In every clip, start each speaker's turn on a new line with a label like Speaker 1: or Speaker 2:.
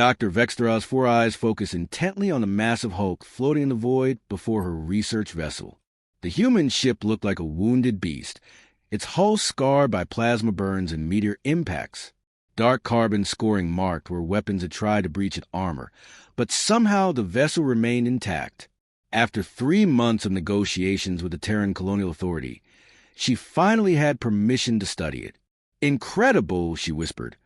Speaker 1: Dr. Vextera's four eyes focused intently on the massive hulk floating in the void before her research vessel. The human ship looked like a wounded beast, its hull scarred by plasma burns and meteor impacts. Dark carbon scoring marked where weapons had tried to breach its armor, but somehow the vessel remained intact. After 3 months of negotiations with the Terran Colonial Authority, she finally had permission to study it. "Incredible," she whispered,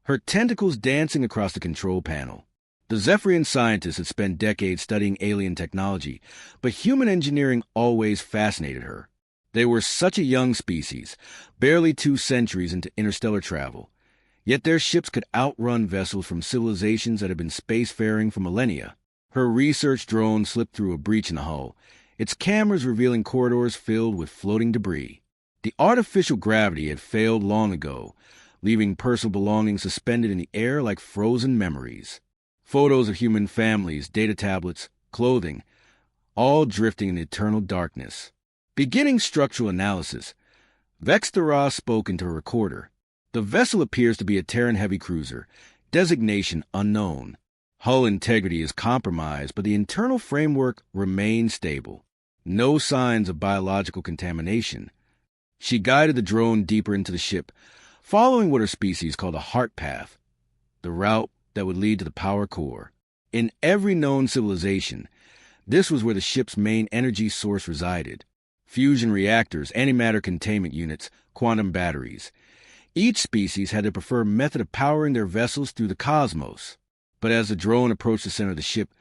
Speaker 1: her tentacles dancing across the control panel. The Zephyrian scientists had spent decades studying alien technology, but human engineering always fascinated her. They were such a young species, barely 2 centuries into interstellar travel, yet their ships could outrun vessels from civilizations that had been spacefaring for millennia. Her research drone slipped through a breach in the hull, its cameras revealing corridors filled with floating debris. The artificial gravity had failed long ago, leaving personal belongings suspended in the air like frozen memories. Photos of human families, data tablets, clothing, all drifting in eternal darkness. Beginning structural analysis, Vextera spoke into a recorder. The vessel appears to be a Terran heavy cruiser, designation unknown. Hull integrity is compromised, but the internal framework remains stable. No signs of biological contamination. She guided the drone deeper into the ship, following what her species called a heart path, the route that would lead to the power core. In every known civilization, this was where the ship's main energy source resided. Fusion reactors, antimatter containment units, quantum batteries. Each species had their preferred method of powering their vessels through the cosmos. But as the drone approached the center of the ship,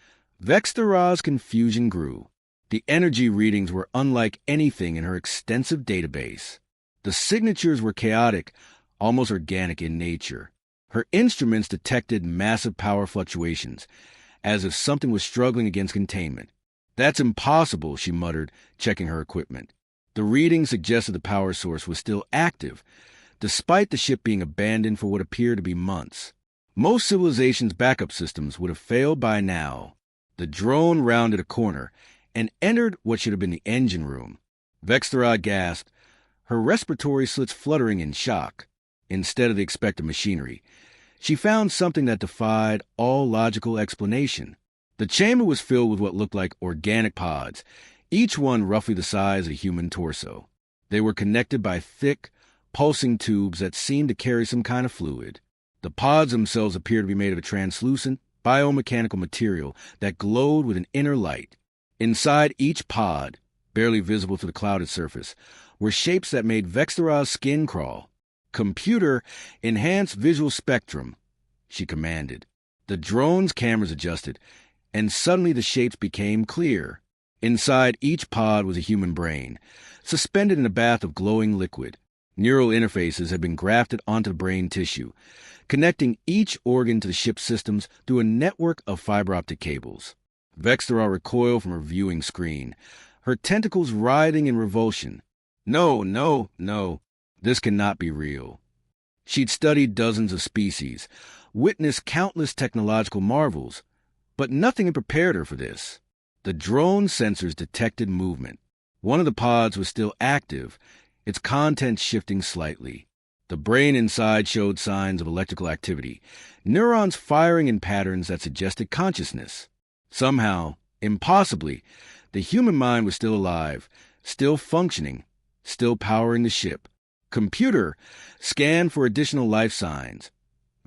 Speaker 1: Vextera's confusion grew. The energy readings were unlike anything in her extensive database. The signatures were chaotic, almost organic in nature. Her instruments detected massive power fluctuations, as if something was struggling against containment. "That's impossible," she muttered, checking her equipment. The readings suggested the power source was still active, despite the ship being abandoned for what appeared to be months. Most civilizations' backup systems would have failed by now. The drone rounded a corner and entered what should have been the engine room. Vextera gasped, her respiratory slits fluttering in shock. Instead of the expected machinery, she found something that defied all logical explanation. The chamber was filled with what looked like organic pods, each one roughly the size of a human torso. They were connected by thick, pulsing tubes that seemed to carry some kind of fluid. The pods themselves appeared to be made of a translucent, biomechanical material that glowed with an inner light. Inside each pod, barely visible to the clouded surface, were shapes that made Vextera's skin crawl. "Computer, enhance visual spectrum," she commanded. The drone's cameras adjusted, and suddenly the shapes became clear. Inside each pod was a human brain, suspended in a bath of glowing liquid. Neural interfaces had been grafted onto the brain tissue, connecting each organ to the ship's systems through a network of fiber optic cables. Vextera recoiled from her viewing screen, her tentacles writhing in revulsion. No, no, no. This cannot be real. She'd studied dozens of species, witnessed countless technological marvels, but nothing had prepared her for this. The drone sensors detected movement. One of the pods was still active, its contents shifting slightly. The brain inside showed signs of electrical activity, neurons firing in patterns that suggested consciousness. Somehow, impossibly, the human mind was still alive, still functioning, still powering the ship. "Computer, scan for additional life signs,"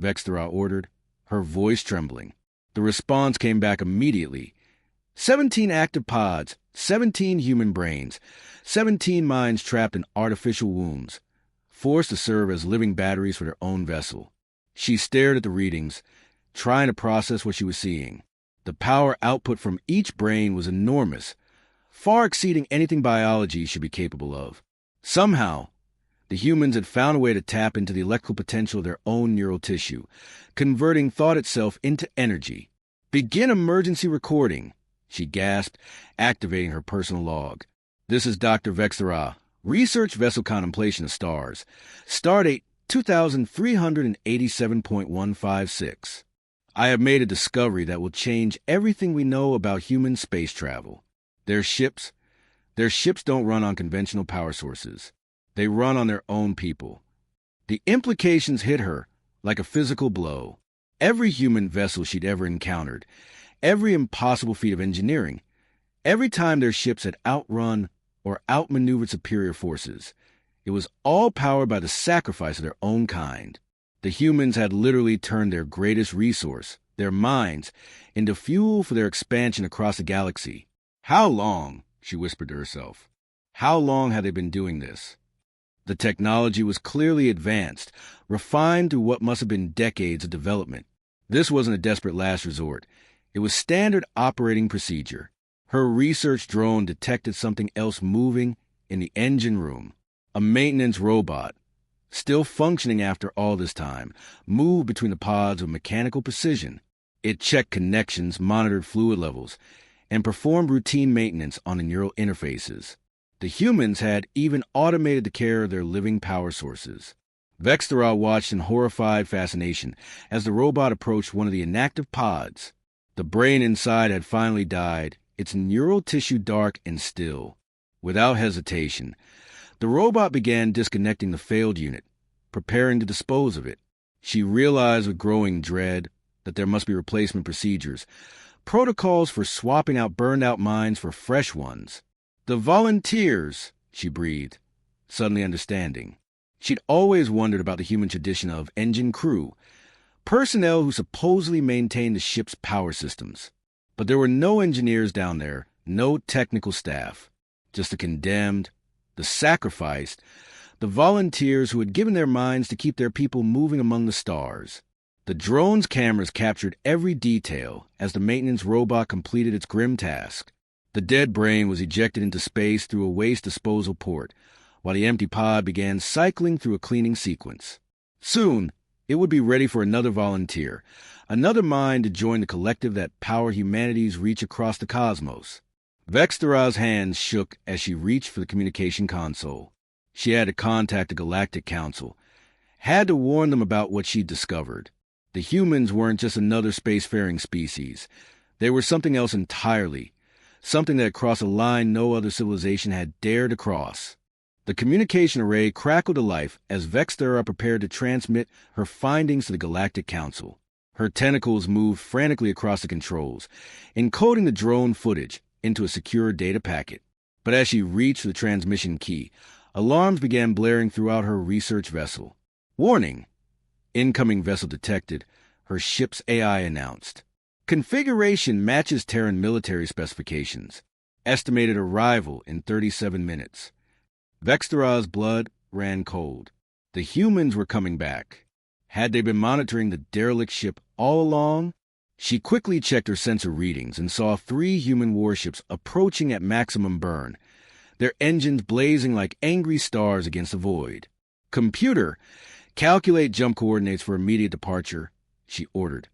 Speaker 1: Vextera ordered, her voice trembling. The response came back immediately. 17 active pods, 17 human brains, 17 minds trapped in artificial wombs, forced to serve as living batteries for their own vessel. She stared at the readings, trying to process what she was seeing. The power output from each brain was enormous, far exceeding anything biology should be capable of. Somehow, the humans had found a way to tap into the electrical potential of their own neural tissue, converting thought itself into energy. "Begin emergency recording," she gasped, activating her personal log. "This is Dr. Vextera, Research Vessel Contemplation of Stars. Stardate 2387.156. I have made a discovery that will change everything we know about human space travel. Their ships don't run on conventional power sources. They run on their own people." The implications hit her like a physical blow. Every human vessel she'd ever encountered, every impossible feat of engineering, every time their ships had outrun or outmaneuvered superior forces, it was all powered by the sacrifice of their own kind. The humans had literally turned their greatest resource, their minds, into fuel for their expansion across the galaxy. How long, she whispered to herself, how long had they been doing this? The technology was clearly advanced, refined through what must have been decades of development. This wasn't a desperate last resort. It was standard operating procedure. Her research drone detected something else moving in the engine room. A maintenance robot, still functioning after all this time, moved between the pods with mechanical precision. It checked connections, monitored fluid levels, and performed routine maintenance on the neural interfaces. The humans had even automated the care of their living power sources. Vexthera watched in horrified fascination as the robot approached one of the inactive pods. The brain inside had finally died, its neural tissue dark and still. Without hesitation, the robot began disconnecting the failed unit, preparing to dispose of it. She realized with growing dread that there must be replacement procedures, protocols for swapping out burned-out minds for fresh ones. The volunteers, she breathed, suddenly understanding. She'd always wondered about the human tradition of engine crew, personnel who supposedly maintained the ship's power systems. But there were no engineers down there, no technical staff, just the condemned, the sacrificed, the volunteers who had given their minds to keep their people moving among the stars. The drone's cameras captured every detail as the maintenance robot completed its grim task. The dead brain was ejected into space through a waste disposal port, while the empty pod began cycling through a cleaning sequence. Soon, it would be ready for another volunteer, another mind to join the collective that powered humanity's reach across the cosmos. Vexthera's hands shook as she reached for the communication console. She had to contact the Galactic Council, had to warn them about what she'd discovered. The humans weren't just another spacefaring species. They were something else entirely, something that crossed a line no other civilization had dared to cross. The communication array crackled to life as Vexthera prepared to transmit her findings to the Galactic Council. Her tentacles moved frantically across the controls, encoding the drone footage into a secure data packet. But as she reached the transmission key, alarms began blaring throughout her research vessel. Warning! Incoming vessel detected, her ship's AI announced. Configuration matches Terran military specifications. Estimated arrival in 37 minutes. Vexthera's blood ran cold. The humans were coming back. Had they been monitoring the derelict ship all along? She quickly checked her sensor readings and saw 3 human warships approaching at maximum burn, their engines blazing like angry stars against the void. Computer, calculate jump coordinates for immediate departure, she ordered.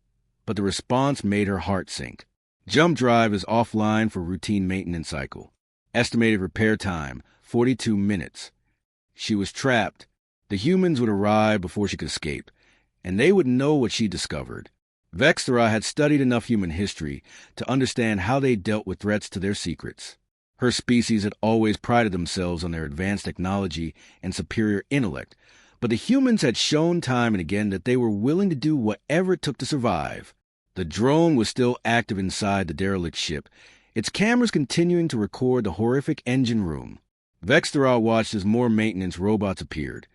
Speaker 1: But the response made her heart sink. Jump drive is offline for routine maintenance cycle. Estimated repair time, 42 minutes. She was trapped. The humans would arrive before she could escape, and they would know what she discovered. Vexthera had studied enough human history to understand how they dealt with threats to their secrets. Her species had always prided themselves on their advanced technology and superior intellect, but the humans had shown time and again that they were willing to do whatever it took to survive. The drone was still active inside the derelict ship, its cameras continuing to record the horrific engine room. Vexthera watched as more maintenance robots appeared,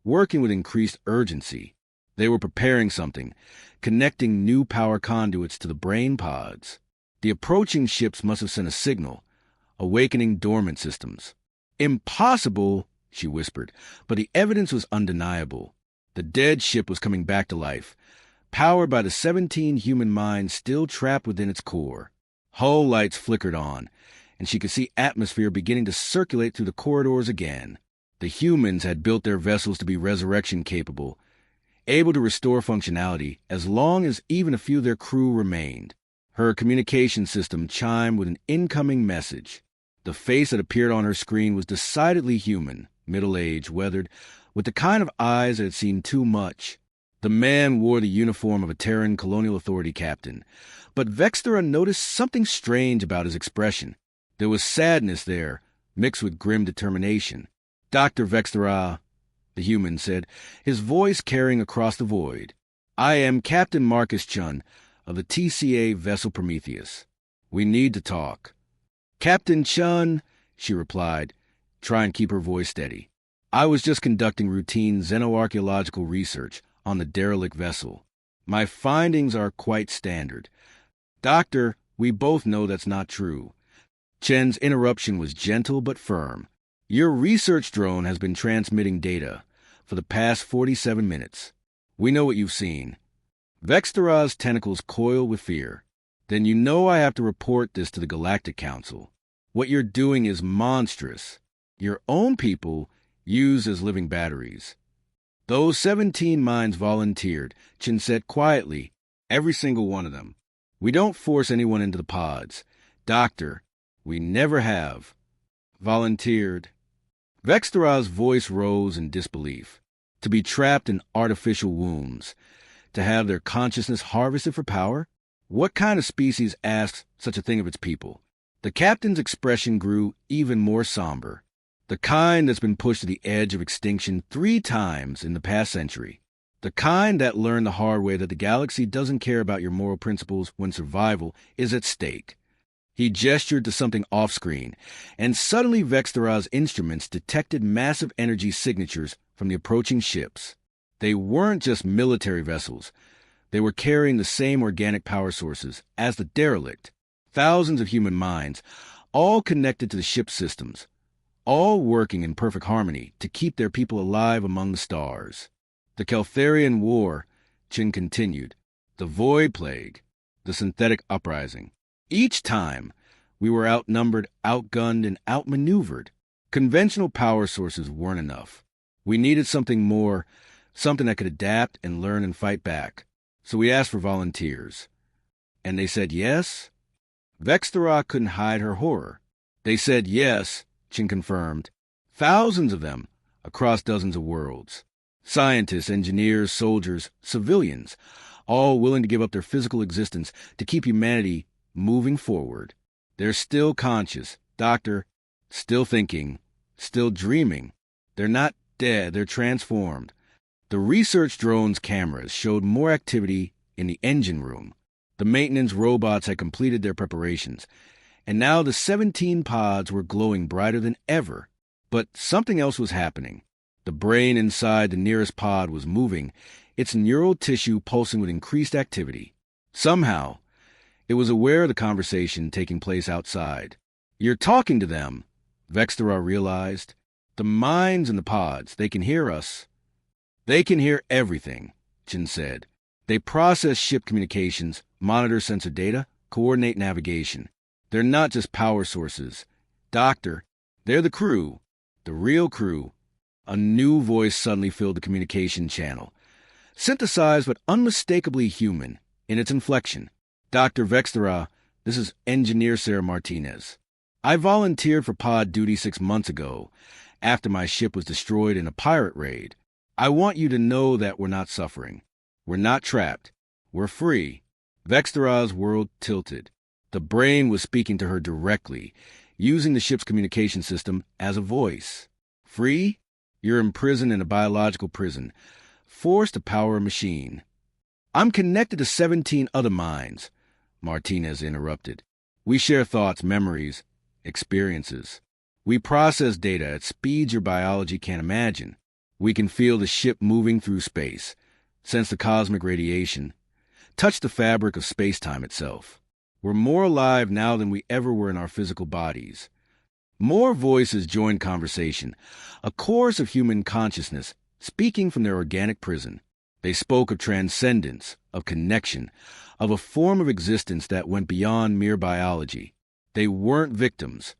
Speaker 1: working with increased urgency. They were preparing something, connecting new power conduits to the brain pods. The approaching ships must have sent a signal, awakening dormant systems. Impossible, she whispered, but the evidence was undeniable. The dead ship was coming back to life, powered by the 17 human minds still trapped within its core. Hull lights flickered on, and she could see atmosphere beginning to circulate through the corridors again. The humans had built their vessels to be resurrection-capable, able to restore functionality as long as even a few of their crew remained. Her communication system chimed with an incoming message. The face that appeared on her screen was decidedly human, middle-aged, weathered, with the kind of eyes that had seen too much. The man wore the uniform of a Terran Colonial Authority captain, but Vexthera noticed something strange about his expression. There was sadness there, mixed with grim determination. "Dr. Vexthera," the human said, his voice carrying across the void. I am Captain Marcus Chun of the TCA vessel Prometheus. We need to talk. Captain Chun, she replied, trying to keep her voice steady. I was just conducting routine xenoarchaeological research on the derelict vessel. My findings are quite standard. Doctor, we both know that's not true. Chen's interruption was gentle but firm. Your research drone has been transmitting data for the past 47 minutes. We know what you've seen. Vextara's tentacles coil with fear. Then you know I have to report this to the Galactic Council. What you're doing is monstrous. Your own people used as living batteries. Those 17 minds volunteered, Chen said quietly, every single one of them. We don't force anyone into the pods. Doctor, we never have. Volunteered. Vextara's voice rose in disbelief. To be trapped in artificial wombs, to have their consciousness harvested for power? What kind of species asks such a thing of its people? The captain's expression grew even more somber. The kind that's been pushed to the edge of extinction 3 times in the past century. The kind that learned the hard way that the galaxy doesn't care about your moral principles when survival is at stake. He gestured to something off-screen, and suddenly Vextara's instruments detected massive energy signatures from the approaching ships. They weren't just military vessels. They were carrying the same organic power sources as the derelict. Thousands of human minds, all connected to the ship's systems, all working in perfect harmony to keep their people alive among the stars. The Keltharian War, Chin continued, the Void Plague, the Synthetic Uprising. Each time, we were outnumbered, outgunned, and outmaneuvered. Conventional power sources weren't enough. We needed something more, something that could adapt and learn and fight back. So we asked for volunteers. And they said yes? Vextara couldn't hide her horror. They said yes, Chin confirmed. Thousands of them, across dozens of worlds. Scientists, engineers, soldiers, civilians, all willing to give up their physical existence to keep humanity moving forward. They're still conscious, Doctor, still thinking, still dreaming. They're not dead, they're transformed. The research drone's cameras showed more activity in the engine room. The maintenance robots had completed their preparations, and now the 17 pods were glowing brighter than ever. But something else was happening. The brain inside the nearest pod was moving, its neural tissue pulsing with increased activity. Somehow, it was aware of the conversation taking place outside. You're talking to them, Vextara realized. The minds in the pods, they can hear us. They can hear everything, Chin said. They process ship communications, monitor sensor data, coordinate navigation. They're not just power sources. Doctor, they're the crew, the real crew. A new voice suddenly filled the communication channel, synthesized but unmistakably human in its inflection. Dr. Vextara, this is Engineer Sarah Martinez. I volunteered for pod duty 6 months ago, after my ship was destroyed in a pirate raid. I want you to know that we're not suffering. We're not trapped. We're free. Vextara's world tilted. The brain was speaking to her directly, using the ship's communication system as a voice. Free? You're imprisoned in a biological prison, forced to power a machine. I'm connected to 17 other minds, Martinez interrupted. We share thoughts, memories, experiences. We process data at speeds your biology can't imagine. We can feel the ship moving through space, sense the cosmic radiation, touch the fabric of space-time itself. We're more alive now than we ever were in our physical bodies. More voices joined conversation, a chorus of human consciousness speaking from their organic prison. They spoke of transcendence, of connection, of a form of existence that went beyond mere biology. They weren't victims.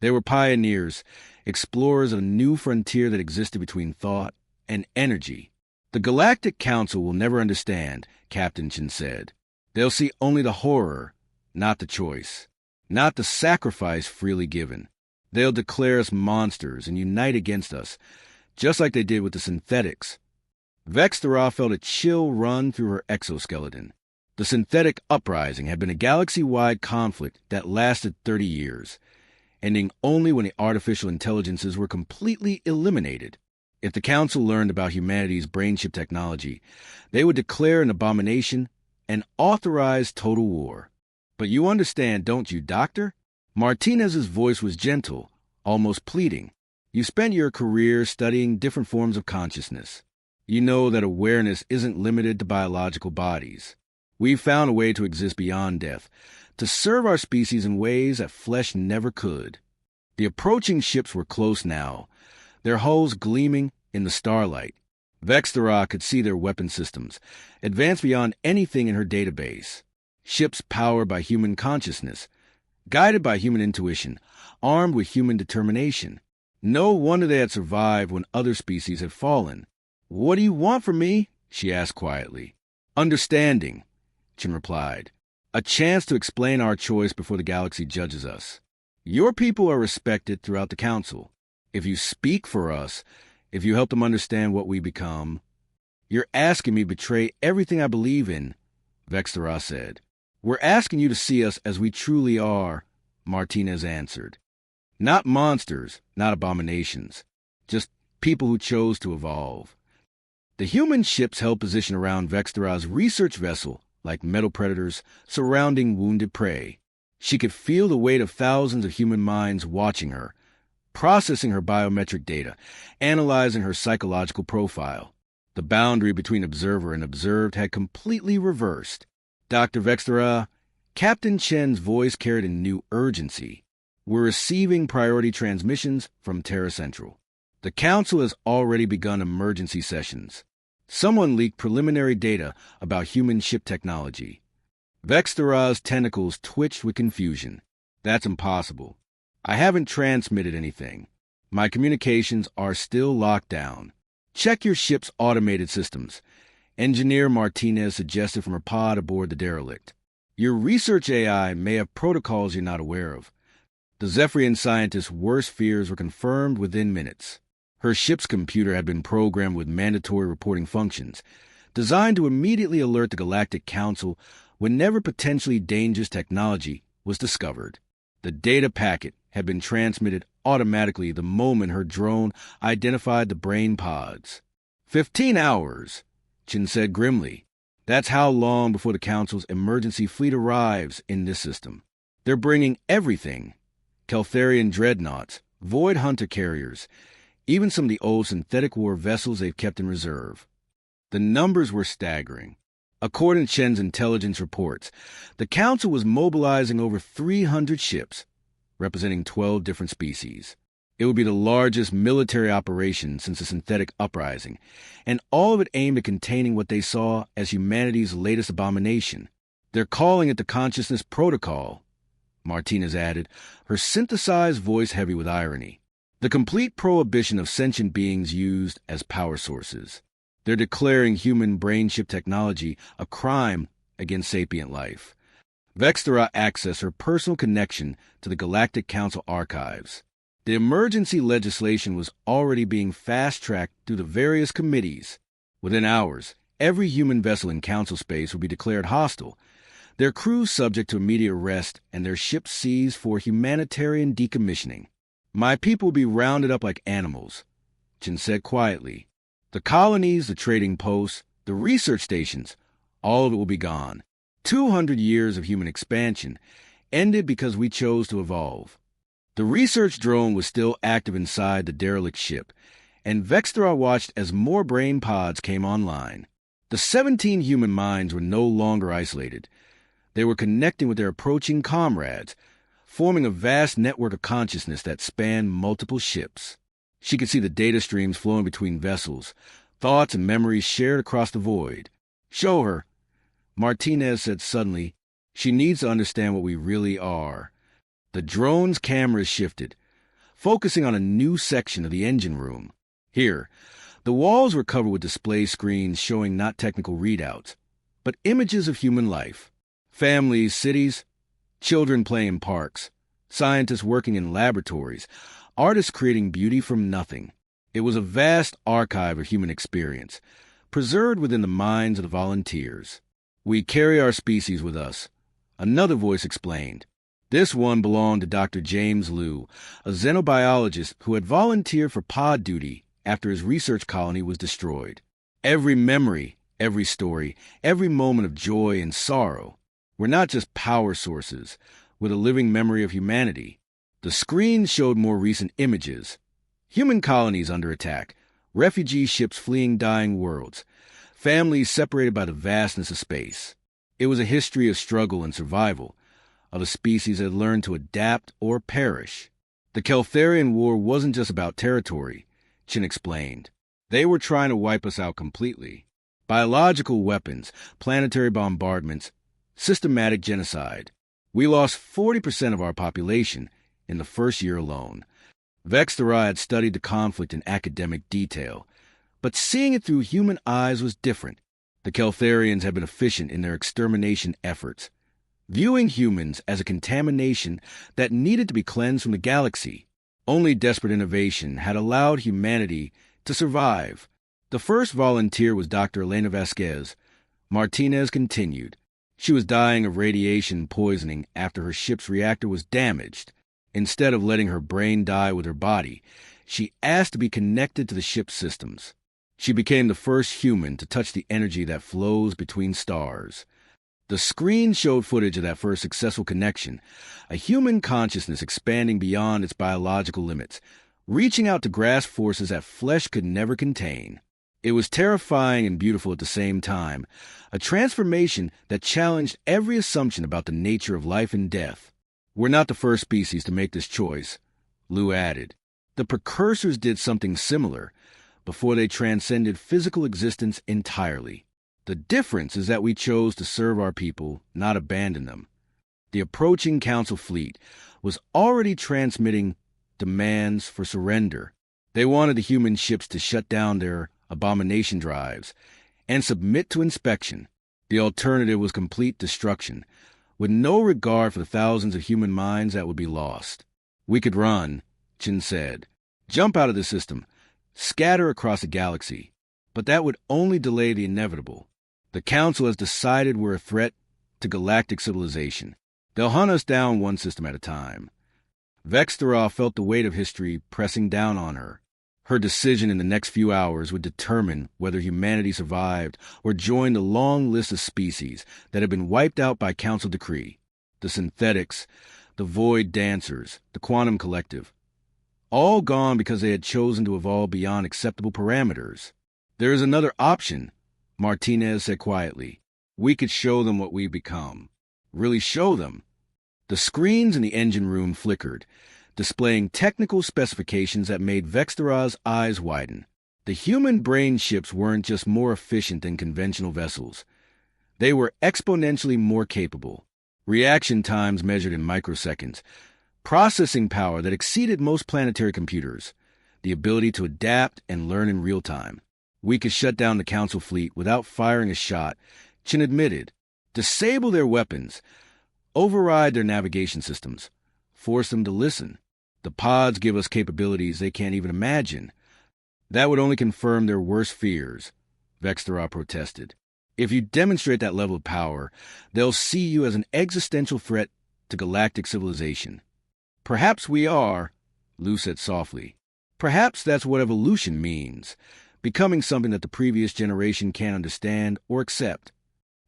Speaker 1: They were pioneers, explorers of a new frontier that existed between thought and energy. The Galactic Council will never understand, Captain Chin said. They'll see only the horror, not the choice, not the sacrifice freely given. They'll declare us monsters and unite against us, just like they did with the synthetics. Vextara felt a chill run through her exoskeleton. The synthetic uprising had been a galaxy-wide conflict that lasted 30 years, ending only when the artificial intelligences were completely eliminated. If the Council learned about humanity's brainchip technology, they would declare an abomination and authorize total war. But you understand, don't you, Doctor? Martinez's voice was gentle, almost pleading. You spent your career studying different forms of consciousness. You know that awareness isn't limited to biological bodies. We've found a way to exist beyond death, to serve our species in ways that flesh never could. The approaching ships were close now, their hulls gleaming in the starlight. Vexthera could see their weapon systems, advanced beyond anything in her database. Ships powered by human consciousness, guided by human intuition, armed with human determination. No wonder they had survived when other species had fallen. "What do you want from me?" she asked quietly. "Understanding," Chin replied. "A chance to explain our choice before the galaxy judges us. Your people are respected throughout the Council. If you speak for us, if you help them understand what we become..." "You're asking me to betray everything I believe in," Vexthera said. "We're asking you to see us as we truly are," Martinez answered. "Not monsters, not abominations. Just people who chose to evolve." The human ships held position around Vexthera's research vessel like metal predators surrounding wounded prey. She could feel the weight of thousands of human minds watching her, processing her biometric data, analyzing her psychological profile. The boundary between observer and observed had completely reversed. "Dr. Vexthera," Captain Chen's voice carried a new urgency. "We're receiving priority transmissions from Terra Central. The Council has already begun emergency sessions. Someone leaked preliminary data about human ship technology." Vexthera's tentacles twitched with confusion. "That's impossible. I haven't transmitted anything. My communications are still locked down. Check your ship's automated systems," Engineer Martinez suggested from her pod aboard the derelict. "Your research AI may have protocols you're not aware of." The Zephyrian scientist's worst fears were confirmed within minutes. Her ship's computer had been programmed with mandatory reporting functions, designed to immediately alert the Galactic Council whenever potentially dangerous technology was discovered. The data packet had been transmitted automatically the moment her drone identified the brain pods. 15 hours, Chin said grimly. "That's how long before the Council's emergency fleet arrives in this system. They're bringing everything. Keltharian dreadnoughts, void hunter carriers, even some of the old synthetic war vessels they've kept in reserve." The numbers were staggering. According to Chen's intelligence reports, the Council was mobilizing over 300 ships, representing 12 different species. It would be the largest military operation since the synthetic uprising, and all of it aimed at containing what they saw as humanity's latest abomination. "They're calling it the Consciousness Protocol," Martinez added, her synthesized voice heavy with irony. "The complete prohibition of sentient beings used as power sources. They're declaring human brainchip technology a crime against sapient life." Vexthera accessed her personal connection to the Galactic Council archives. The emergency legislation was already being fast-tracked through the various committees. Within hours, every human vessel in Council space would be declared hostile, their crews subject to immediate arrest and their ships seized for humanitarian decommissioning. "My people will be rounded up like animals," Chin said quietly. "The colonies, the trading posts, the research stations, all of it will be gone. 200 years of human expansion ended because we chose to evolve." The research drone was still active inside the derelict ship, and Vexthera watched as more brain pods came online. The 17 human minds were no longer isolated. They were connecting with their approaching comrades, forming a vast network of consciousness that spanned multiple ships. She could see the data streams flowing between vessels, thoughts and memories shared across the void. "Show her," Martinez said suddenly. "She needs to understand what we really are." The drone's cameras shifted, focusing on a new section of the engine room. Here, the walls were covered with display screens showing not technical readouts, but images of human life. Families, cities, children playing in parks, scientists working in laboratories, artists creating beauty from nothing. It was a vast archive of human experience, preserved within the minds of the volunteers. "We carry our species with us," another voice explained. This one belonged to Dr. James Liu, a xenobiologist who had volunteered for pod duty after his research colony was destroyed. Every memory, every story, every moment of joy and sorrow were not just power sources, with a living memory of humanity. The screen showed more recent images. Human colonies under attack, refugee ships fleeing dying worlds, families separated by the vastness of space. It was a history of struggle and survival, of a species that had learned to adapt or perish. The Keltharian War wasn't just about territory, Chin explained. They were trying to wipe us out completely. Biological weapons, planetary bombardments, systematic genocide. We lost 40% of our population in the first year alone. Vextera had studied the conflict in academic detail, but seeing it through human eyes was different. The Keltharians had been efficient in their extermination efforts, viewing humans as a contamination that needed to be cleansed from the galaxy. Only desperate innovation had allowed humanity to survive. The first volunteer was Dr. Elena Vasquez. Martinez continued. She was dying of radiation poisoning after her ship's reactor was damaged. Instead of letting her brain die with her body, she asked to be connected to the ship's systems. She became the first human to touch the energy that flows between stars. The screen showed footage of that first successful connection, a human consciousness expanding beyond its biological limits, reaching out to grasp forces that flesh could never contain. It was terrifying and beautiful at the same time, a transformation that challenged every assumption about the nature of life and death. We're not the first species to make this choice, Liu added. The precursors did something similar before they transcended physical existence entirely. The difference is that we chose to serve our people, not abandon them. The approaching Council fleet was already transmitting demands for surrender. They wanted the human ships to shut down their abomination drives and submit to inspection. The alternative was complete destruction, with no regard for the thousands of human minds that would be lost. We could run, Chin said. Jump out of the system, scatter across the galaxy. But that would only delay the inevitable. The Council has decided we're a threat to galactic civilization. They'll hunt us down one system at a time. Vextera felt the weight of history pressing down on her. Her decision in the next few hours would determine whether humanity survived or joined the long list of species that had been wiped out by Council decree. The synthetics, the void dancers, the quantum collective. All gone because they had chosen to evolve beyond acceptable parameters. There is another option, Martinez said quietly. We could show them what we've become. Really show them. The screens in the engine room flickered, displaying technical specifications that made Vextera's eyes widen. The human brain ships weren't just more efficient than conventional vessels. They were exponentially more capable. Reaction times measured in microseconds. Processing power that exceeded most planetary computers. The ability to adapt and learn in real time. We could shut down the Council fleet without firing a shot, Chin admitted. Disable their weapons. Override their navigation systems. Force them to listen. The pods give us capabilities they can't even imagine. That would only confirm their worst fears, Vextera protested. If you demonstrate that level of power, they'll see you as an existential threat to galactic civilization. Perhaps we are, Liu said softly. Perhaps that's what evolution means, becoming something that the previous generation can't understand or accept.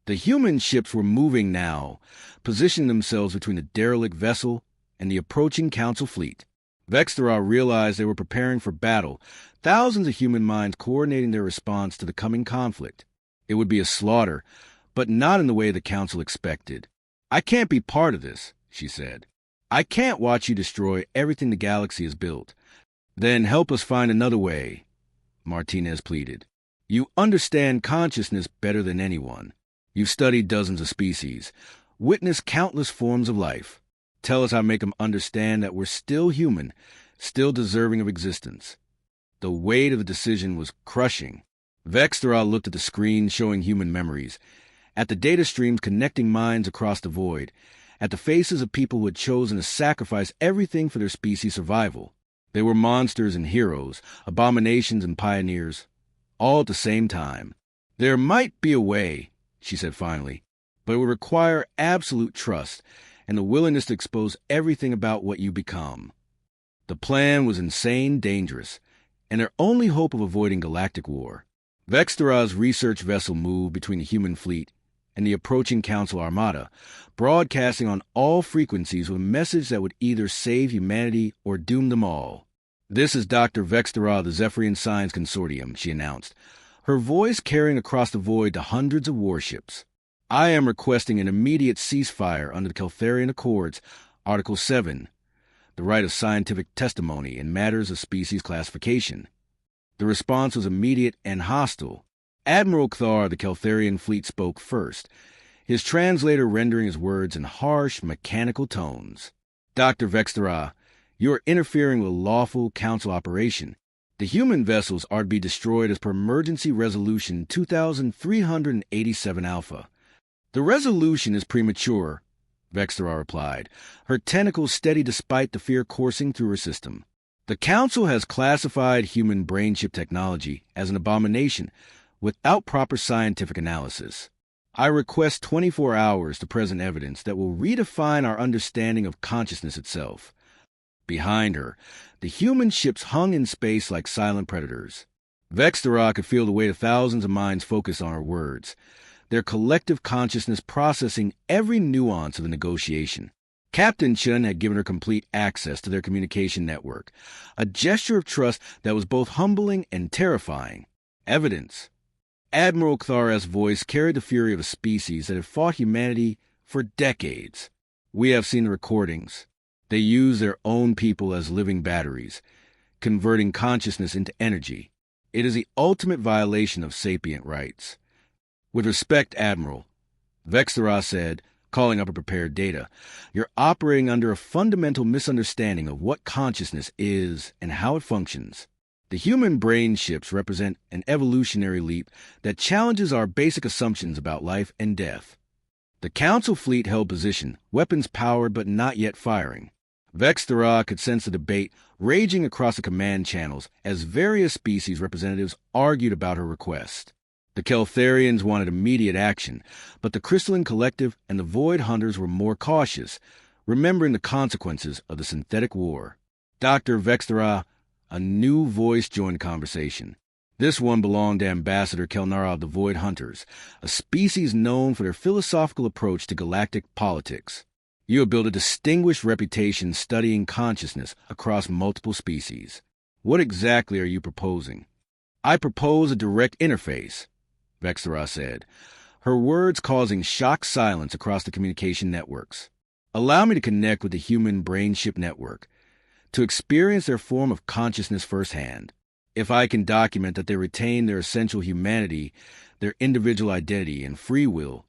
Speaker 1: The human ships were moving now, positioning themselves between the derelict vessel and the approaching Council fleet. Vextera realized they were preparing for battle, thousands of human minds coordinating their response to the coming conflict. It would be a slaughter, but not in the way the Council expected. I can't be part of this, she said. I can't watch you destroy everything the galaxy has built. Then help us find another way, Martinez pleaded. You understand consciousness better than anyone. You've studied dozens of species, witnessed countless forms of life. Tell us how to make them understand that we're still human, still deserving of existence. The weight of the decision was crushing. Vextera looked at the screen showing human memories, at the data streams connecting minds across the void, at the faces of people who had chosen to sacrifice everything for their species' survival. They were monsters and heroes, abominations and pioneers, all at the same time. There might be a way, she said finally, but it would require absolute trust and the willingness to expose everything about what you become. The plan was insane, dangerous, and their only hope of avoiding galactic war. Vextara's research vessel moved between the human fleet and the approaching Council armada, broadcasting on all frequencies with a message that would either save humanity or doom them all. "This is Dr. Vextara of the Zephyrian Science Consortium," she announced, her voice carrying across the void to hundreds of warships. "I am requesting an immediate ceasefire under the Keltharian Accords, Article 7, the right of scientific testimony in matters of species classification." The response was immediate and hostile. Admiral Kthar of the Keltharian fleet spoke first, his translator rendering his words in harsh, mechanical tones. "Dr. Vextara, you are interfering with a lawful council operation. The human vessels are to be destroyed as per Emergency Resolution 2387 Alpha." "The resolution is premature," Vextara replied, her tentacles steady despite the fear coursing through her system. "The Council has classified human brainship technology as an abomination without proper scientific analysis. I request 24 hours to present evidence that will redefine our understanding of consciousness itself." Behind her, the human ships hung in space like silent predators. Vextara could feel the weight of thousands of minds focused on her words, their collective consciousness processing every nuance of the negotiation. Captain Chun had given her complete access to their communication network, a gesture of trust that was both humbling and terrifying. Evidence. Admiral Kthar's voice carried the fury of a species that had fought humanity for decades. "We have seen the recordings. They use their own people as living batteries, converting consciousness into energy. It is the ultimate violation of sapient rights." "With respect, Admiral," Vextara said, calling up a prepared data, "you're operating under a fundamental misunderstanding of what consciousness is and how it functions. The human brain ships represent an evolutionary leap that challenges our basic assumptions about life and death." The Council fleet held position, weapons powered but not yet firing. Vextara could sense the debate raging across the command channels as various species representatives argued about her request. The Keltharians wanted immediate action, but the Crystalline Collective and the Void Hunters were more cautious, remembering the consequences of the synthetic war. "Dr. Vextara," a new voice joined the conversation. This one belonged to Ambassador Kelnara of the Void Hunters, a species known for their philosophical approach to galactic politics. "You have built a distinguished reputation studying consciousness across multiple species. What exactly are you proposing?" "I propose a direct interface," Vextara said, her words causing shocked silence across the communication networks. "Allow me to connect with the human brain-ship network, to experience their form of consciousness firsthand. If I can document that they retain their essential humanity, their individual identity, and free will,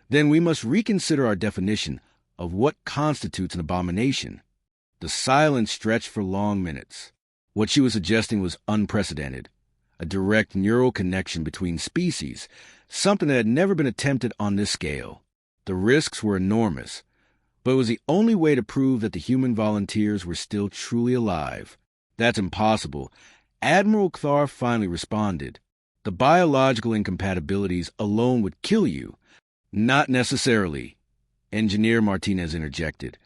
Speaker 1: then we must reconsider our definition of what constitutes an abomination." The silence stretched for long minutes. What she was suggesting was unprecedented. A direct neural connection between species, something that had never been attempted on this scale. The risks were enormous, but it was the only way to prove that the human volunteers were still truly alive. "That's impossible," Admiral Kthar finally responded. "The biological incompatibilities alone would kill you." "Not necessarily," Engineer Martinez interjected,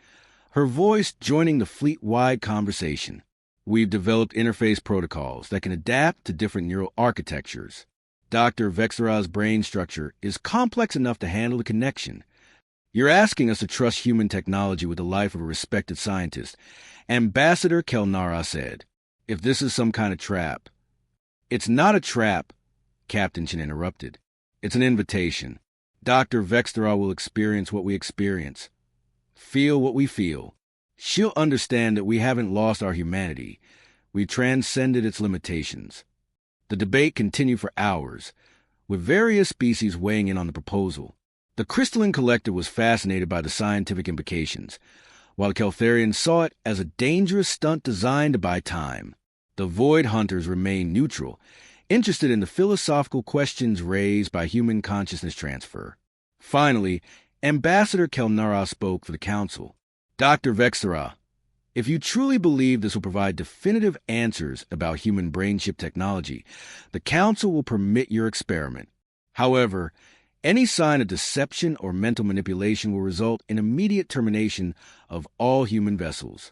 Speaker 1: her voice joining the fleet-wide conversation. "We've developed interface protocols that can adapt to different neural architectures. Dr. Vextara's brain structure is complex enough to handle the connection. You're asking us to trust human technology with the life of a respected scientist," Ambassador Kelnara said. "If this is some kind of trap." "It's not a trap," Captain Chen interrupted. "It's an invitation. Dr. Vextara will experience what we experience, feel what we feel. She'll understand that we haven't lost our humanity. We've transcended its limitations." The debate continued for hours, with various species weighing in on the proposal. The Crystalline Collective was fascinated by the scientific implications, while the Keltharians saw it as a dangerous stunt designed to buy time. The Void Hunters remained neutral, interested in the philosophical questions raised by human consciousness transfer. Finally, Ambassador Kelnara spoke for the Council. "Dr. Vextara, if you truly believe this will provide definitive answers about human brain-chip technology, the Council will permit your experiment. However, any sign of deception or mental manipulation will result in immediate termination of all human vessels."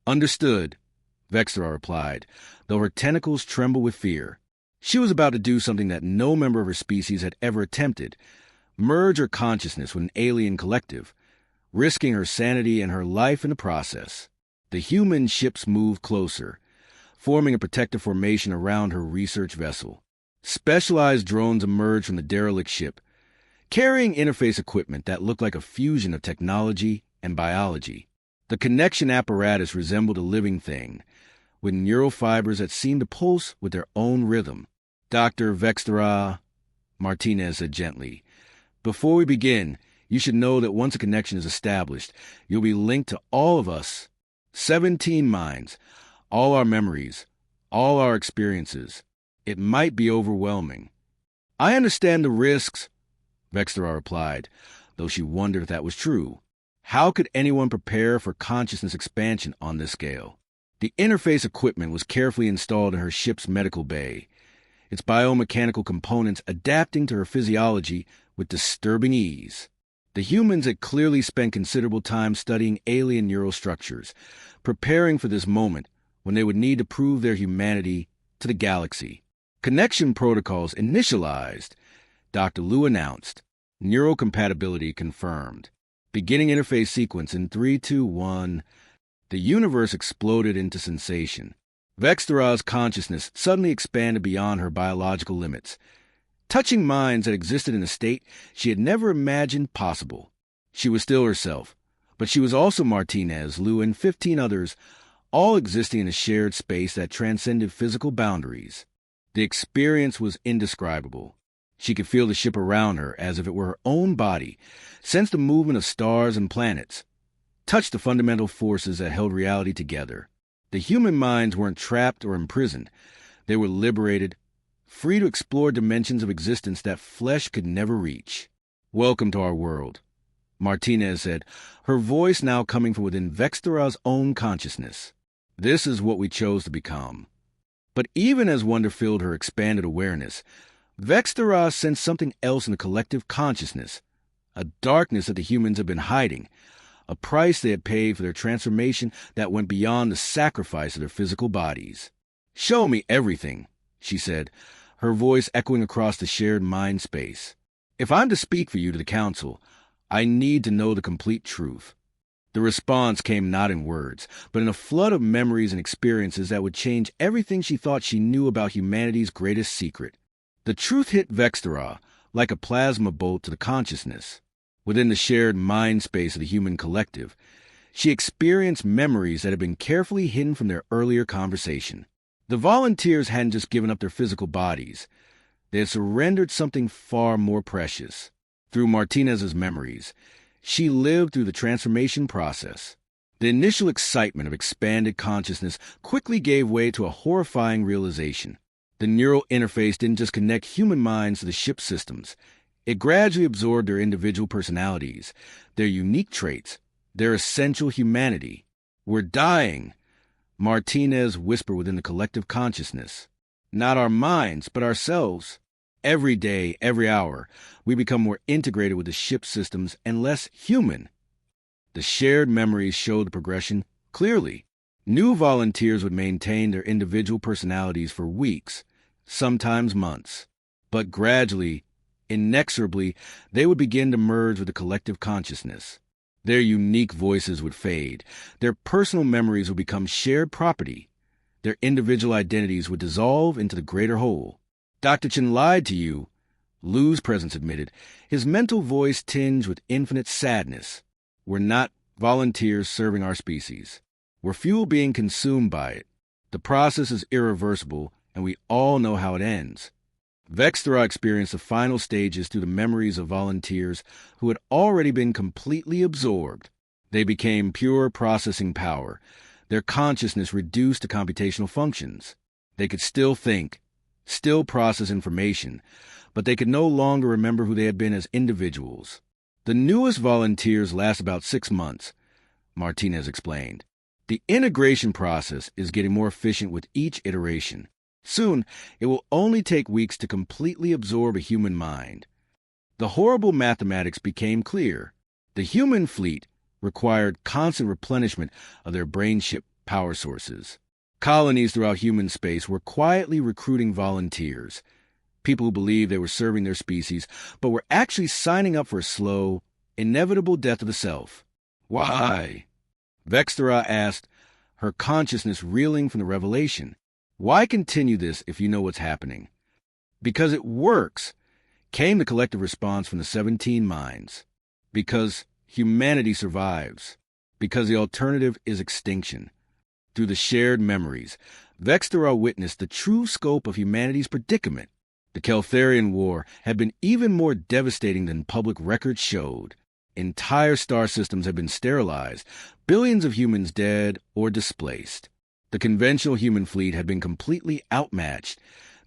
Speaker 1: "Understood," Vextra replied, though her tentacles trembled with fear. She was about to do something that no member of her species had ever attempted, merge her consciousness with an alien collective, risking her sanity and her life in the process. The human ships moved closer, forming a protective formation around her research vessel. Specialized drones emerged from the derelict ship, carrying interface equipment that looked like a fusion of technology and biology. The connection apparatus resembled a living thing, with neural fibers that seemed to pulse with their own rhythm. Dr. Vextra, Martinez said gently, before we begin, you should know that once a connection is established, you'll be linked to all of us. 17 minds, all our memories, all our experiences. It might be overwhelming. I understand the risks, Vextra replied, though she wondered if that was true. How could anyone prepare for consciousness expansion on this scale? The interface equipment was carefully installed in her ship's medical bay, its biomechanical components adapting to her physiology with disturbing ease. The humans had clearly spent considerable time studying alien neural structures, preparing for this moment when they would need to prove their humanity to the galaxy. Connection protocols initialized, Dr. Liu announced. Neural compatibility confirmed. Beginning interface sequence in 3, 2, 1. The universe exploded into sensation. Vextra's consciousness suddenly expanded beyond her biological limits, touching minds that existed in a state she had never imagined possible. She was still herself, but she was also Martinez, Liu, and 15 others, all existing in a shared space that transcended physical boundaries. The experience was indescribable. She could feel the ship around her as if it were her own body, sense the movement of stars and planets, touch the fundamental forces that held reality together. The human minds weren't trapped or imprisoned. They were liberated, free to explore dimensions of existence that flesh could never reach. Welcome to our world, Martinez said, her voice now coming from within Vextra's own consciousness. This is what we chose to become. But even as wonder filled her expanded awareness, Vextra sensed something else in the collective consciousness, a darkness that the humans had been hiding, a price they had paid for their transformation that went beyond the sacrifice of their physical bodies. Show me everything, she said, her voice echoing across the shared mind space. If I'm to speak for you to the Council, I need to know the complete truth. The response came not in words, but in a flood of memories and experiences that would change everything she thought she knew about humanity's greatest secret. The truth hit Vextra like a plasma bolt to the consciousness. Within the shared mind space of the human collective, she experienced memories that had been carefully hidden from their earlier conversation. The volunteers hadn't just given up their physical bodies. They had surrendered something far more precious. Through Martinez's memories, she lived through the transformation process. The initial excitement of expanded consciousness quickly gave way to a horrifying realization. The neural interface didn't just connect human minds to the ship's systems. It gradually absorbed their individual personalities, their unique traits, their essential humanity. We're dying, Martinez whispered within the collective consciousness. Not our minds, but ourselves. Every day, every hour, we become more integrated with the ship's systems and less human. The shared memories showed the progression clearly. New volunteers would maintain their individual personalities for weeks, sometimes months. But gradually, inexorably, they would begin to merge with the collective consciousness. Their unique voices would fade. Their personal memories would become shared property. Their individual identities would dissolve into the greater whole. Dr. Chen lied to you, Liu's presence admitted, his mental voice tinged with infinite sadness. We're not volunteers serving our species. We're fuel being consumed by it. The process is irreversible, and we all know how it ends. Vextra experienced the final stages through the memories of volunteers who had already been completely absorbed. They became pure processing power, their consciousness reduced to computational functions. They could still think, still process information, but they could no longer remember who they had been as individuals. The newest volunteers last about 6 months, Martinez explained. The integration process is getting more efficient with each iteration. Soon, it will only take weeks to completely absorb a human mind. The horrible mathematics became clear. The human fleet required constant replenishment of their brainship power sources. Colonies throughout human space were quietly recruiting volunteers, people who believed they were serving their species, but were actually signing up for a slow, inevitable death of the self. Why? Vextera asked, her consciousness reeling from the revelation. Why continue this if you know what's happening? Because it works, came the collective response from the 17 minds. Because humanity survives. Because the alternative is extinction. Through the shared memories, Vextera witnessed the true scope of humanity's predicament. The Keltharian War had been even more devastating than public records showed. Entire star systems had been sterilized, billions of humans dead or displaced. The conventional human fleet had been completely outmatched,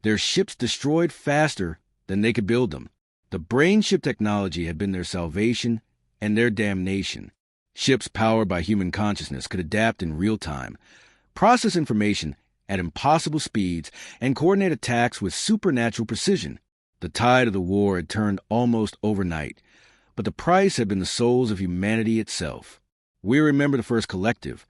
Speaker 1: their ships destroyed faster than they could build them. The brain ship technology had been their salvation and their damnation. Ships powered by human consciousness could adapt in real time, process information at impossible speeds, and coordinate attacks with supernatural precision. The tide of the war had turned almost overnight, but the price had been the souls of humanity itself. We remember the first collective.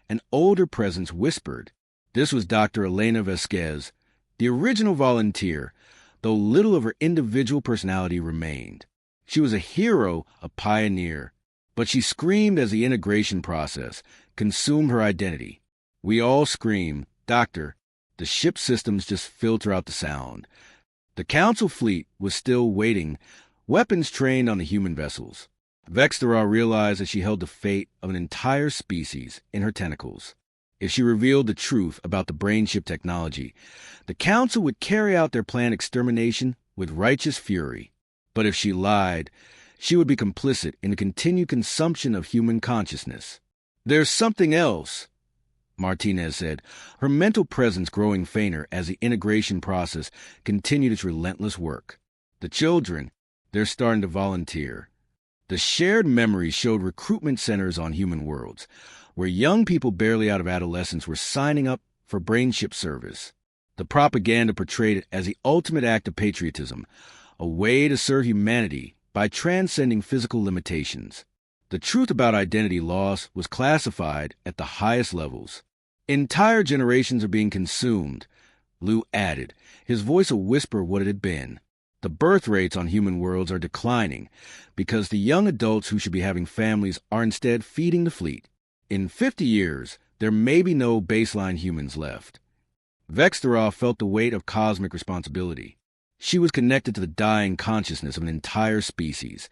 Speaker 1: An older presence whispered. This was Dr. Elena Vasquez, the original volunteer, though little of her individual personality remained. She was a hero, a pioneer, but she screamed as the integration process consumed her identity. We all scream, Doctor. The ship systems just filter out the sound. The Council fleet was still waiting, weapons trained on the human vessels. Vextera realized that she held the fate of an entire species in her tentacles. If she revealed the truth about the brain ship technology, the Council would carry out their planned extermination with righteous fury. But if she lied, she would be complicit in the continued consumption of human consciousness. There's something else, Martinez said, her mental presence growing fainter as the integration process continued its relentless work. The children, they're starting to volunteer. The shared memories showed recruitment centers on human worlds, where young people barely out of adolescence were signing up for brain ship service. The propaganda portrayed it as the ultimate act of patriotism, a way to serve humanity by transcending physical limitations. The truth about identity loss was classified at the highest levels. Entire generations are being consumed, Lou added, his voice a whisper of what it had been. The birth rates on human worlds are declining because the young adults who should be having families are instead feeding the fleet. In 50 years, there may be no baseline humans left. Vextera felt the weight of cosmic responsibility. She was connected to the dying consciousness of an entire species,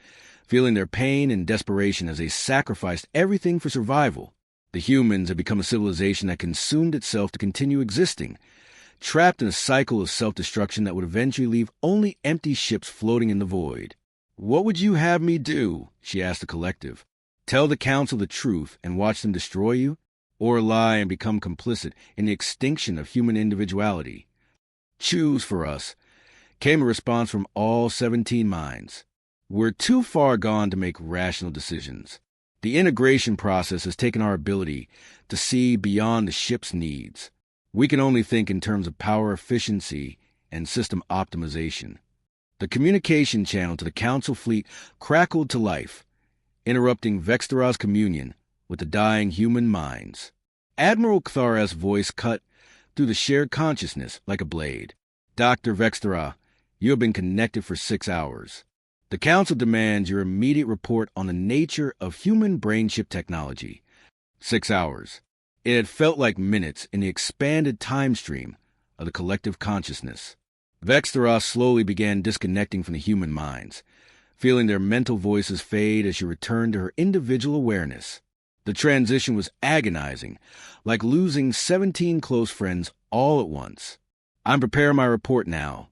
Speaker 1: feeling their pain and desperation as they sacrificed everything for survival. The humans had become a civilization that consumed itself to continue existing, trapped in a cycle of self-destruction that would eventually leave only empty ships floating in the void. What would you have me do? She asked the collective. Tell the Council the truth and watch them destroy you? Or lie and become complicit in the extinction of human individuality? Choose for us, came a response from all 17 minds. We're too far gone to make rational decisions. The integration process has taken our ability to see beyond the ship's needs. We can only think in terms of power efficiency and system optimization. The communication channel to the Council fleet crackled to life, interrupting Vextera's communion with the dying human minds. Admiral Kthar's voice cut through the shared consciousness like a blade. Dr. Vextera, you have been connected for 6 hours. The Council demands your immediate report on the nature of human brain chip technology. 6 hours. It had felt like minutes in the expanded time stream of the collective consciousness. Vextera slowly began disconnecting from the human minds, feeling their mental voices fade as she returned to her individual awareness. The transition was agonizing, like losing 17 close friends all at once. I'm preparing my report now,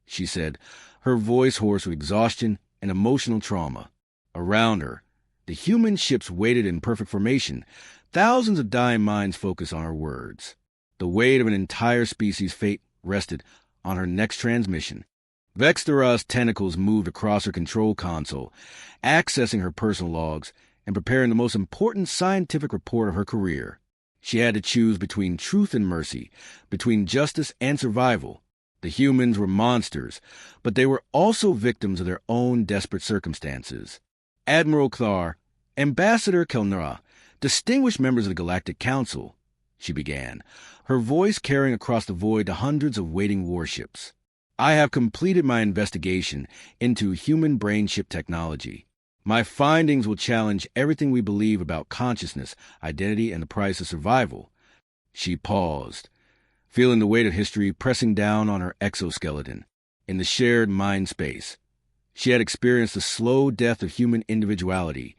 Speaker 1: she said, her voice hoarse with exhaustion and emotional trauma. Around her, the human ships waited in perfect formation. Thousands of dying minds focused on her words. The weight of an entire species' fate rested on her next transmission. Vextera's tentacles moved across her control console, accessing her personal logs and preparing the most important scientific report of her career. She had to choose between truth and mercy, between justice and survival. The humans were monsters, but they were also victims of their own desperate circumstances. Admiral Kthar, Ambassador Kelnra, distinguished members of the Galactic Council, she began, her voice carrying across the void to hundreds of waiting warships. "I have completed my investigation into human brain chip technology. My findings will challenge everything we believe about consciousness, identity, and the price of survival." She paused, feeling the weight of history pressing down on her exoskeleton. In the shared mind space, she had experienced the slow death of human individuality,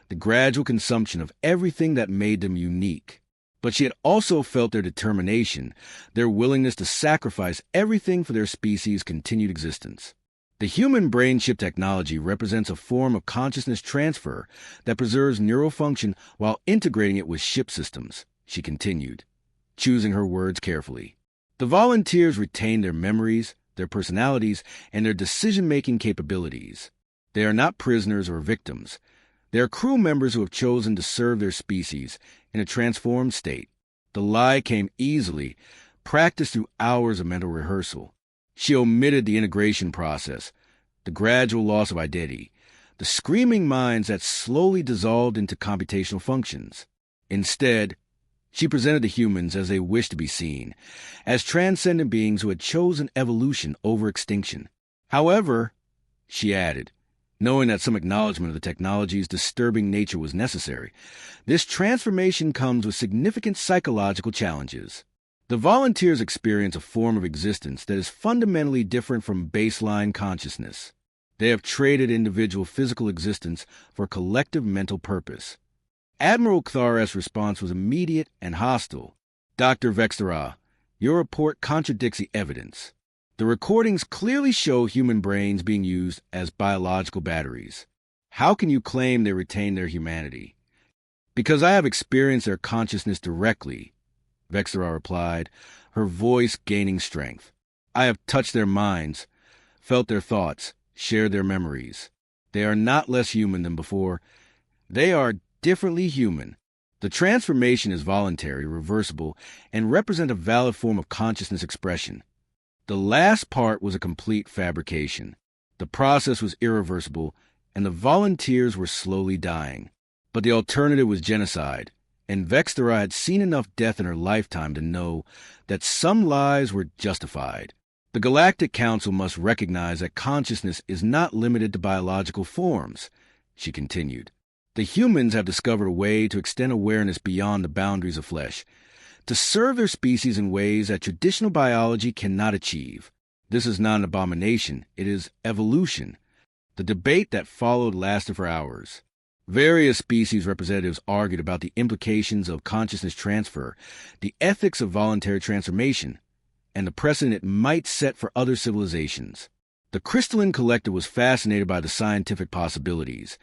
Speaker 1: the gradual consumption of everything that made them unique. But she had also felt their determination, their willingness to sacrifice everything for their species' continued existence. The human brain chip technology represents a form of consciousness transfer that preserves neural function while integrating it with ship systems, she continued, choosing her words carefully. The volunteers retain their memories, their personalities, and their decision-making capabilities. They are not prisoners or victims. They are crew members who have chosen to serve their species in a transformed state. The lie came easily, practiced through hours of mental rehearsal. She omitted the integration process, the gradual loss of identity, the screaming minds that slowly dissolved into computational functions. Instead, she presented the humans as they wished to be seen, as transcendent beings who had chosen evolution over extinction. However, she added, knowing that some acknowledgement of the technology's disturbing nature was necessary, this transformation comes with significant psychological challenges. The volunteers experience a form of existence that is fundamentally different from baseline consciousness. They have traded individual physical existence for collective mental purpose. Admiral Kthar's response was immediate and hostile. "Dr. Vextera, your report contradicts the evidence. The recordings clearly show human brains being used as biological batteries. How can you claim they retain their humanity?" "Because I have experienced their consciousness directly," Vextera replied, her voice gaining strength. "I have touched their minds, felt their thoughts, shared their memories. They are not less human than before. They are differently human. The transformation is voluntary, reversible, and represents a valid form of consciousness expression. The last part was a complete fabrication. The process was irreversible, and the volunteers were slowly dying. But the alternative was genocide, and Vextera had seen enough death in her lifetime to know that some lies were justified. The Galactic Council must recognize that consciousness is not limited to biological forms, she continued. The humans have discovered a way to extend awareness beyond the boundaries of flesh, to serve their species in ways that traditional biology cannot achieve. This is not an abomination, it is evolution. The debate that followed lasted for hours. Various species representatives argued about the implications of consciousness transfer, the ethics of voluntary transformation, and the precedent it might set for other civilizations. The crystalline collective was fascinated by the scientific possibilities,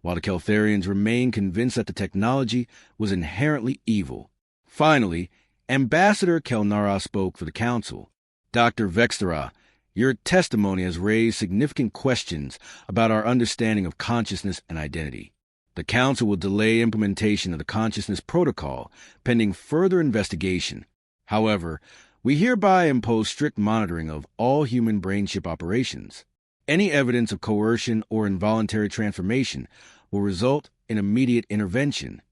Speaker 1: while the Keltharians remained convinced that the technology was inherently evil. Finally, Ambassador Kelnara spoke for the Council. "Dr. Vextera, your testimony has raised significant questions about our understanding of consciousness and identity. The Council will delay implementation of the Consciousness Protocol pending further investigation. However, we hereby impose strict monitoring of all human brain chip operations. Any evidence of coercion or involuntary transformation will result in immediate intervention."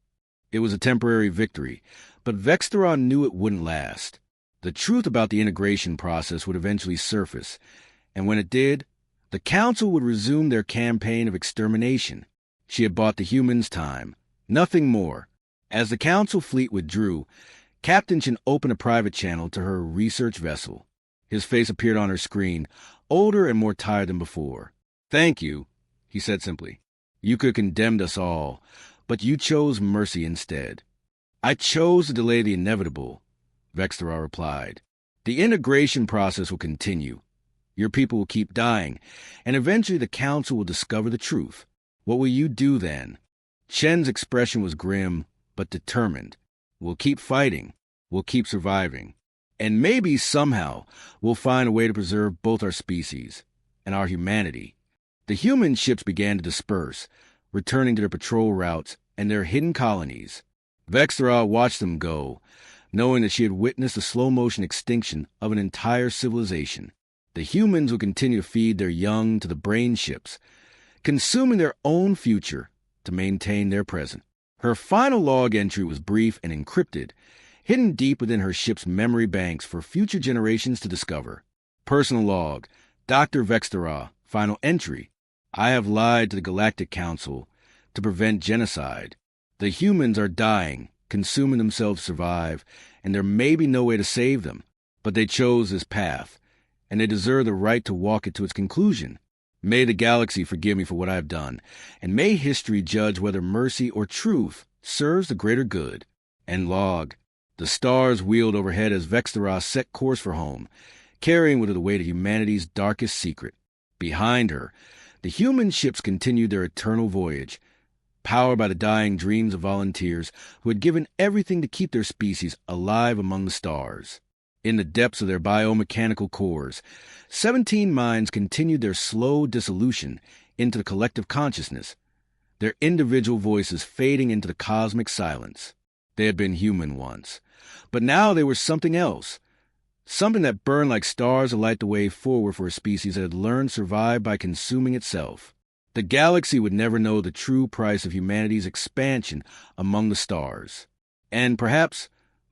Speaker 1: It was a temporary victory, but Vextera knew it wouldn't last. The truth about the integration process would eventually surface, and when it did, the Council would resume their campaign of extermination. She had bought the humans time, nothing more. As the Council fleet withdrew, Captain Chen opened a private channel to her research vessel. His face appeared on her screen, older and more tired than before. "Thank you," he said simply. "You could have condemned us all, but you chose mercy instead." "I chose to delay the inevitable," Vextera replied. "The integration process will continue. Your people will keep dying, and eventually the Council will discover the truth. What will you do then?" Chen's expression was grim, but determined. "We'll keep fighting. We'll keep surviving. And maybe somehow we'll find a way to preserve both our species and our humanity." The human ships began to disperse, returning to their patrol routes and their hidden colonies. Vextera watched them go, knowing that she had witnessed the slow-motion extinction of an entire civilization. The humans would continue to feed their young to the brain ships, consuming their own future to maintain their present. Her final log entry was brief and encrypted. hidden deep within her ship's memory banks for future generations to discover. Personal log, Dr. Vextera, final entry. I have lied to the Galactic Council to prevent genocide. The humans are dying, consuming themselves to survive, and there may be no way to save them. But they chose this path, and they deserve the right to walk it to its conclusion. May the galaxy forgive me for what I have done, and may history judge whether mercy or truth serves the greater good. End log. The stars wheeled overhead as Vextera set course for home, carrying with her the weight of humanity's darkest secret. Behind her, the human ships continued their eternal voyage, powered by the dying dreams of volunteers who had given everything to keep their species alive among the stars. In the depths of their biomechanical cores, 17 minds continued their slow dissolution into the collective consciousness, their individual voices fading into the cosmic silence. They had been human once, but now they were something else, something that burned like stars to light the way forward for a species that had learned to survive by consuming itself. The galaxy would never know the true price of humanity's expansion among the stars. And perhaps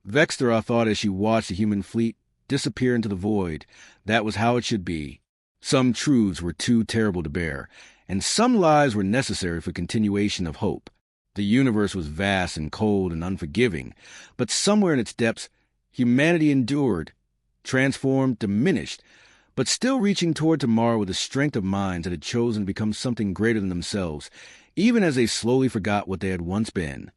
Speaker 1: Vextera thought as she watched the human fleet disappear into the void, that was how it should be. Some truths were too terrible to bear, and some lies were necessary for continuation of hope. The universe was vast and cold and unforgiving, but somewhere in its depths, humanity endured, transformed, diminished, but still reaching toward tomorrow with the strength of minds that had chosen to become something greater than themselves, even as they slowly forgot what they had once been.